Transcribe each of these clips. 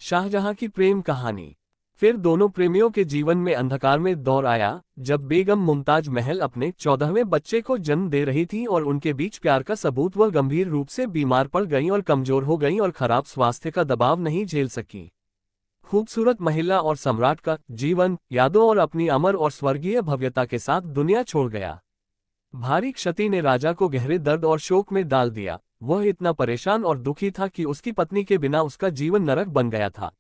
शाहजहां की प्रेम कहानी। फिर दोनों प्रेमियों के जीवन में अंधकार में दौर आया, जब बेगम मुमताज महल अपने 14वें बच्चे को जन्म दे रही थी और उनके बीच प्यार का सबूत वह गंभीर रूप से बीमार पड़ गईं और कमजोर हो गईं और खराब स्वास्थ्य का दबाव नहीं झेल सकी। खूबसूरत महिला और सम्राट का जीवन यादों और अपनी अमर और स्वर्गीय भव्यता के साथ दुनिया छोड़ गया। भारी क्षति ने राजा को गहरे दर्द और शोक में डाल दिया। वह इतना परेशान और दुखी था कि उसकी पत्नी के बिना उसका जीवन नरक बन गया था।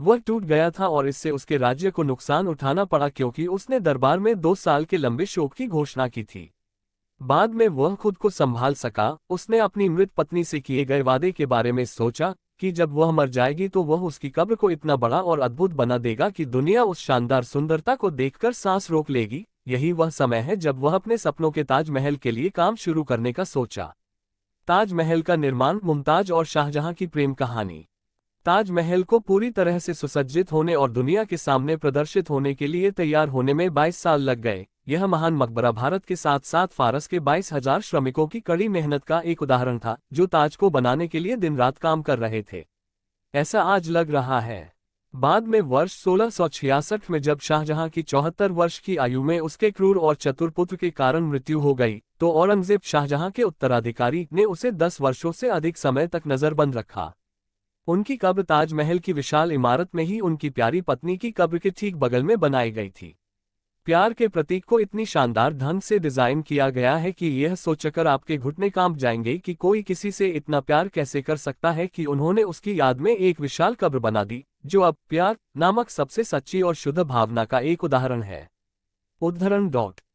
वह टूट गया था और इससे उसके राज्य को नुकसान उठाना पड़ा, क्योंकि उसने दरबार में 2 साल के लंबे शोक की घोषणा की थी। बाद में वह खुद को संभाल सका। उसने अपनी मृत पत्नी से किए गए वादे के बारे में सोचा कि जब वह मर जाएगी तो वह उसकी कब्र को इतना बड़ा और अद्भुत बना देगा कि दुनिया उस शानदार सुंदरता को देखकर सांस रोक लेगी। यही वह समय है जब वह अपने सपनों के ताजमहल के लिए काम शुरू करने का सोचा। ताजमहल का निर्माण। मुमताज और शाहजहां की प्रेम कहानी। ताजमहल को पूरी तरह से सुसज्जित होने और दुनिया के सामने प्रदर्शित होने के लिए तैयार होने में 22 साल लग गए। यह महान मकबरा भारत के साथ साथ फारस के 22,000 श्रमिकों की कड़ी मेहनत का एक उदाहरण था, जो ताज को बनाने के लिए दिन रात काम कर रहे थे। ऐसा आज लग रहा है। बाद में वर्ष 1666 में जब शाहजहां की 74 वर्ष की आयु में उसके क्रूर और चतुर पुत्र के कारण मृत्यु हो गई, तो औरंगजेब शाहजहां के उत्तराधिकारी ने उसे 10 वर्षों से अधिक समय तक नजरबंद रखा। उनकी कब्र ताजमहल की विशाल इमारत में ही उनकी प्यारी पत्नी की कब्र के ठीक बगल में बनाई गई थी। प्यार के प्रतीक को इतनी शानदार ढंग से डिजाइन किया गया है कि यह सोचकर आपके घुटने कांप जाएंगे कि कोई किसी से इतना प्यार कैसे कर सकता है कि उन्होंने उसकी याद में एक विशाल कब्र बना दी, जो अब प्यार नामक सबसे सच्ची और शुद्ध भावना का एक उदाहरण है। उद्धरण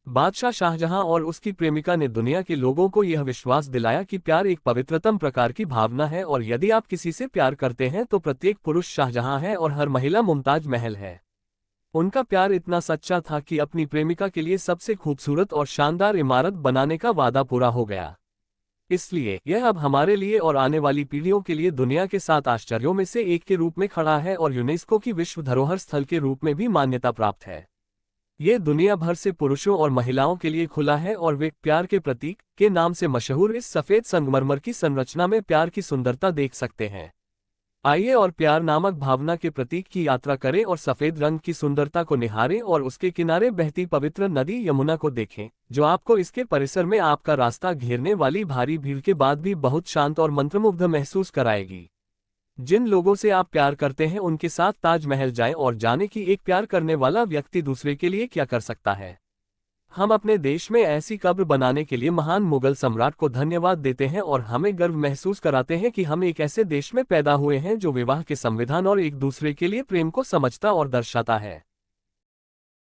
बादशाह शाहजहां और उसकी प्रेमिका ने दुनिया के लोगों को यह विश्वास दिलाया कि प्यार एक पवित्रतम प्रकार की भावना है, और यदि आप किसी से प्यार करते हैं तो प्रत्येक पुरुष शाहजहां है और हर महिला मुमताज महल है। उनका प्यार इतना सच्चा था कि अपनी प्रेमिका के लिए सबसे खूबसूरत और शानदार इमारत बनाने का वादा पूरा हो गया। इसलिए यह अब हमारे लिए और आने वाली पीढ़ियों के लिए दुनिया के 7 आश्चर्यों में से एक के रूप में खड़ा है और यूनेस्को की विश्व धरोहर स्थल के रूप में भी मान्यता प्राप्त है। ये दुनिया भर से पुरुषों और महिलाओं के लिए खुला है और वे प्यार के प्रतीक के नाम से मशहूर इस सफेद संगमरमर की संरचना में प्यार की सुंदरता देख सकते हैं। आइए और प्यार नामक भावना के प्रतीक की यात्रा करें और सफेद रंग की सुंदरता को निहारें और उसके किनारे बहती पवित्र नदी यमुना को देखें, जो आपको इसके परिसर में आपका रास्ता घेरने वाली भारी भीड़ के बाद भी बहुत शांत और मंत्रमुग्ध महसूस कराएगी। जिन लोगों से आप प्यार करते हैं उनके साथ ताजमहल जाएं और जानें कि एक प्यार करने वाला व्यक्ति दूसरे के लिए क्या कर सकता है। हम अपने देश में ऐसी कब्र बनाने के लिए महान मुगल सम्राट को धन्यवाद देते हैं और हमें गर्व महसूस कराते हैं कि हम एक ऐसे देश में पैदा हुए हैं जो विवाह के संविधान और एक दूसरे के लिए प्रेम को समझता और दर्शाता है।